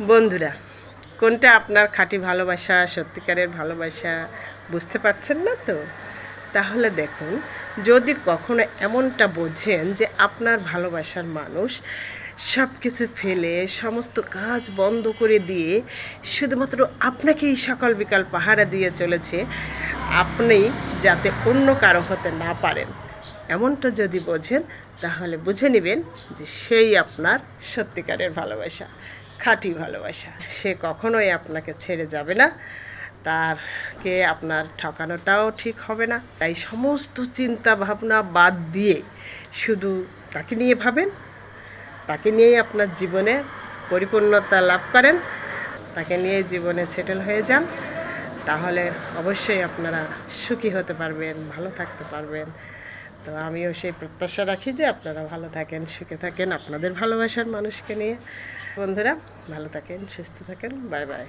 বন্ধুরা, কোনটা আপনার খাঁটি ভালোবাসা, সত্যিকারের ভালোবাসা বুঝতে পারছেন না তো? তাহলে দেখুন, যদি কখনো এমনটা বোঝেন যে আপনার ভালোবাসার মানুষ সব কিছু ফেলে সমস্ত কাজ বন্ধ করে দিয়ে শুধুমাত্র আপনাকেই সকাল বিকাল পাহারা দিয়ে চলেছে, আপনি যাতে অন্য কারো হতে না পারেন, এমনটা যদি বোঝেন, তাহলে বুঝে নেবেন যে সেই আপনার সত্যিকারের ভালোবাসা, খাঁটি ভালোবাসা। সে কখনোই আপনাকে ছেড়ে যাবে না, তারকে আপনার ঠকানোটাও ঠিক হবে না। তাই সমস্ত চিন্তা ভাবনা বাদ দিয়ে শুধু তাকে নিয়ে ভাবেন, তাকে নিয়েই আপনার জীবনে পরিপূর্ণতা লাভ করেন, তাকে নিয়ে জীবনে সেটেল হয়ে যান। তাহলে অবশ্যই আপনারা সুখী হতে পারবেন, ভালো থাকতে পারবেন। তো আমিও সেই প্রত্যাশা রাখি যে আপনারা ভালো থাকেন, সুখে থাকেন আপনাদের ভালোবাসার মানুষকে নিয়ে। বন্ধুরা, ভালো থাকেন, সুস্থ থাকেন। Bye bye.